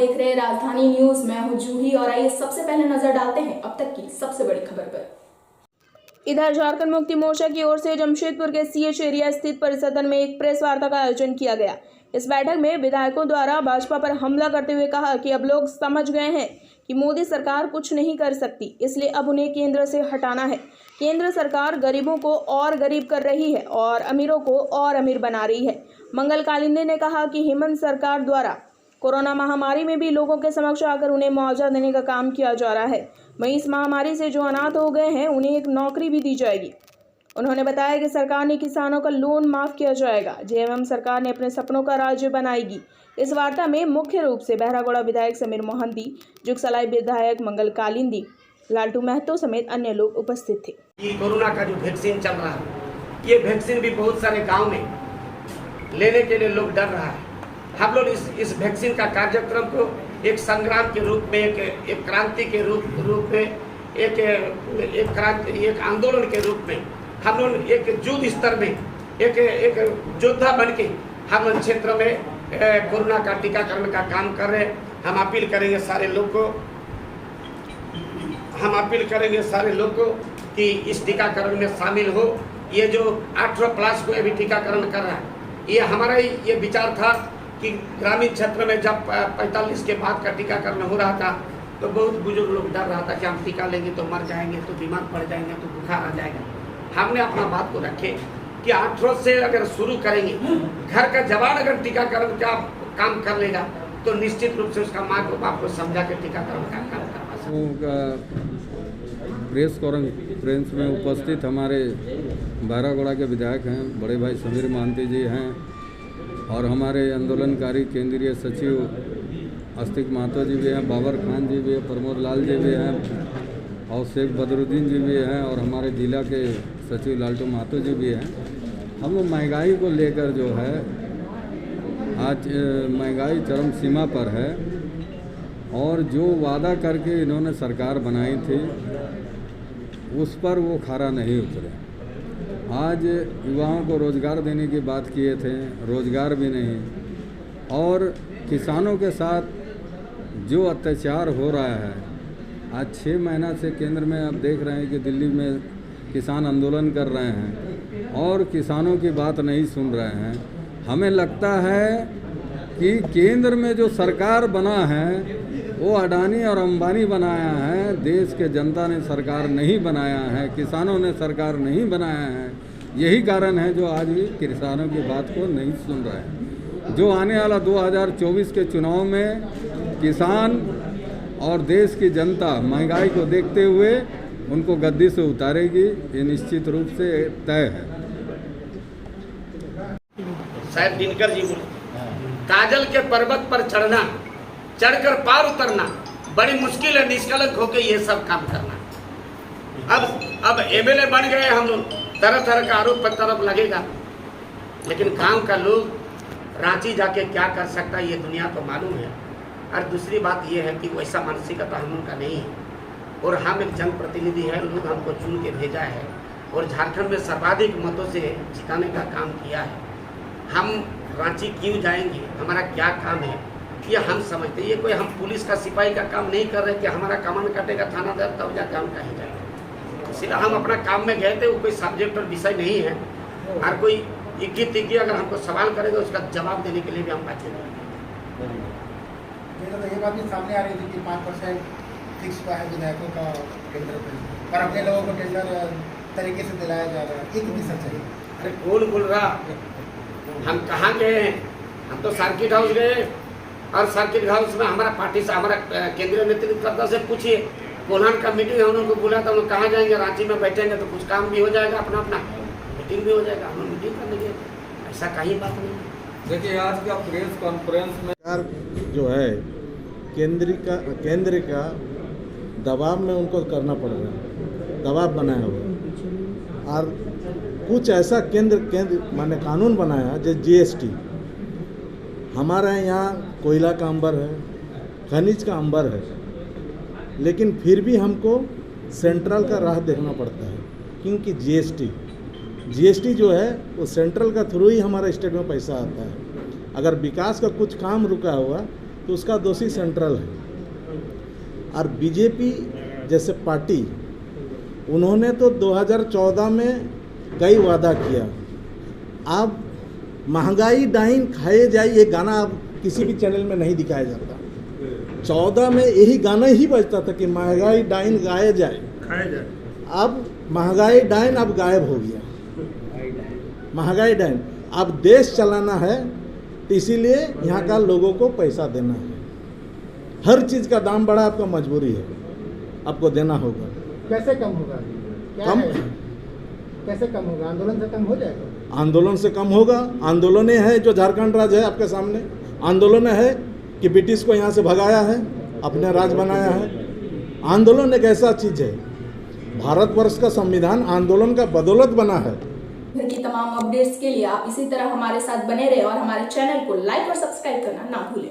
देख रहे हैं राजधानी न्यूज। मैं हूं जूही और आइए सबसे पहले नजर डालते हैं अब तक की सबसे बड़ी खबर पर। इधर झारखंड मुक्ति मोर्चा की ओर से जमशेदपुर के सीएच एरिया स्थित परिसदन में एक प्रेस वार्ता का आयोजन किया गया। इस बैठक में विधायकों द्वारा भाजपा पर हमला करते हुए कहा कि अब लोग समझ गए हैं कि मोदी सरकार कुछ नहीं कर सकती, इसलिए अब उन्हें केंद्र से हटाना है। केंद्र सरकार गरीबों को और गरीब कर रही है और अमीरों को और अमीर बना रही है। मंगल कालिंदी ने कहा कि हेमंत सरकार द्वारा कोरोना महामारी में भी लोगों के समक्ष आकर उन्हें मुआवजा देने का काम किया जा रहा है। वहीं इस महामारी से जो अनाथ हो गए हैं उन्हें एक नौकरी भी दी जाएगी। उन्होंने बताया कि सरकार ने किसानों का लोन माफ किया जाएगा। जेएमएम सरकार ने अपने सपनों का राज्य बनाएगी। इस वार्ता में मुख्य रूप से बहरागोड़ा विधायक समीर मोहंती, जुगसलाई विधायक मंगल कालिंदी, लालटू महतो समेत अन्य लोग उपस्थित थे। कोरोना का जो वैक्सीन चल रहा है, ये वैक्सीन भी बहुत सारे गांव में लेने के लिए लोग डर रहा है। हम लोग इस वैक्सीन का कार्यक्रम को एक संग्राम के रूप में, एक क्रांति के रूप में, एक आंदोलन के रूप में हम लोग एक युद्ध स्तर में एक योद्धा बन के हम लोग क्षेत्र में कोरोना का टीकाकरण का काम कर रहे हैं। हम अपील करेंगे सारे लोग को कि इस टीकाकरण में शामिल हो। ये जो 18+ को अभी टीकाकरण कर रहा है, ये हमारा ही ये विचार था कि ग्रामीण क्षेत्र में जब 45 के बाद का टीकाकरण हो रहा था तो बहुत बुजुर्ग लोग डर रहा था कि हम टीका लेंगे तो मर जाएंगे, तो बीमार पड़ जाएंगे, तो बुखार आ जाएगा। हमने अपना बात को रखे कि 18 से अगर शुरू करेंगे, घर का जवान अगर टीकाकरण का काम कर लेगा तो निश्चित रूप से उसका माँ को बाप को समझा के टीकाकरण का काम करवा सकते। प्रेस कॉन्फ्रेंस में उपस्थित हमारे बहरागोड़ा के विधायक हैं, बड़े भाई समीर मोहंती जी हैं और हमारे आंदोलनकारी केंद्रीय सचिव आस्तिक महतो जी भी हैं, बाबर खान जी भी हैं, प्रमोद लाल जी भी हैं और शेख बदरुद्दीन जी भी हैं और हमारे जिला के सचिव लालटू महतो जी भी हैं। हम लोग महंगाई को लेकर जो है, आज महंगाई चरम सीमा पर है और जो वादा करके इन्होंने सरकार बनाई थी उस पर वो खरा नहीं उतरे। आज युवाओं को रोज़गार देने की बात किए थे, रोज़गार भी नहीं, और किसानों के साथ जो अत्याचार हो रहा है, आज 6 महीना से केंद्र में आप देख रहे हैं कि दिल्ली में किसान आंदोलन कर रहे हैं और किसानों की बात नहीं सुन रहे हैं। हमें लगता है कि केंद्र में जो सरकार बना है वो अडानी और अंबानी बनाया है, देश के जनता ने सरकार नहीं बनाया है, किसानों ने सरकार नहीं बनाया है। यही कारण है जो आज भी किसानों की बात को नहीं सुन रहे हैं। जो आने वाला 2024 के चुनाव में किसान और देश की जनता महंगाई को देखते हुए उनको गद्दी से उतारेगी, ये निश्चित रूप से तय है। शायद दिनकर जी बोले, काजल के पर्वत पर चढ़ना, चढ़कर पार उतरना बड़ी मुश्किल है, निष्कलंक होकर ये सब काम करना। अब एमएलए बन गए हम लोग, तरह तरह का आरोप प्रत्यारोप लगेगा, लेकिन गांव का लोग रांची जाके क्या कर सकता है ये दुनिया को मालूम है। और दूसरी बात ये है कि वैसा मानसिकता हम उनका नहीं है और हम एक जनप्रतिनिधि है, लोग हमको चुन के भेजा है और झारखंड में सर्वाधिक मतों से जिताने का काम किया है। हम रांची क्यों जाएंगे, हमारा क्या काम है ये हम समझते। ये कोई हम पुलिस का सिपाही का काम नहीं कर रहे कि हमारा कमान कटेगा थाना दर तब जाकर हम कहीं जाएंगे। इसलिए हम अपना काम में गए थे, वो कोई सब्जेक्ट और विषय नहीं है। और कोई इक्की तिक्की अगर हमको सवाल करेगा उसका जवाब देने के लिए भी हम बैठे हैं। ये बात भी सामने आ रही थी कि 5% फिक्स हुआ है विधायकों का टेंडर पर अपने लोगों को टेंडर तरीके से दिलाया जा रहा है, एक भी सच्चाई। अरे कौन बोल रहा, हम कहाँ गए हैं? हम तो सर्किट हाउस गए और सर्किट हाउस में हमारा पार्टी से, हमारा केंद्रीय नेतृत्व से पूछिए, कोल्हान का मीटिंग है, उन्होंने बुला था, हम कहाँ जाएंगे? रांची में बैठेंगे तो कुछ काम भी हो जाएगा, अपना मीटिंग भी हो जाएगा, हम मीटिंग कर लेंगे। ऐसा कहीं बात नहीं। देखिए, आज का प्रेस कॉन्फ्रेंस में जो है केंद्र का दबाव में उनको करना पड़ रहा है, दबाव बनाया हुआ और कुछ ऐसा केंद्र माने कानून बनाया जो जीएसटी। हमारे यहाँ कोयला का अंबर है, खनिज का अंबर है, लेकिन फिर भी हमको सेंट्रल का राह देखना पड़ता है, क्योंकि जीएसटी जो है वो सेंट्रल का थ्रू ही हमारा स्टेट में पैसा आता है। अगर विकास का कुछ काम रुका हुआ तो उसका दोषी सेंट्रल है। और बीजेपी जैसे पार्टी, उन्होंने तो 2014 में कई वादा किया। अब महंगाई डाइन खाए जाए, ये गाना अब किसी भी चैनल में नहीं दिखाया जाता। 14 में यही गाना ही बजता था कि महंगाई डाइन गाया जाए, खाया जाए। अब महंगाई डाइन अब गायब हो गया। महंगाई डाइन, अब देश चलाना है तो इसीलिए यहाँ का लोगों को पैसा देना है। हर चीज़ का दाम बढ़ा, आपका मजबूरी है, आपको देना होगा। कैसे कम होगा? कम कैसे कम होगा? आंदोलन से कम हो जाएगा? आंदोलन से कम होगा। आंदोलन है जो झारखंड राज्य है आपके सामने, आंदोलन है कि ब्रिटिश को यहाँ से भगाया है, अपने राज बनाया है। आंदोलन एक ऐसा चीज़ है, भारतवर्ष का संविधान आंदोलन का बदौलत बना है। घर की तमाम अपडेट्स के लिए आप इसी तरह हमारे साथ बने रहे और हमारे चैनल को लाइक और सब्सक्राइब करना ना भूलें।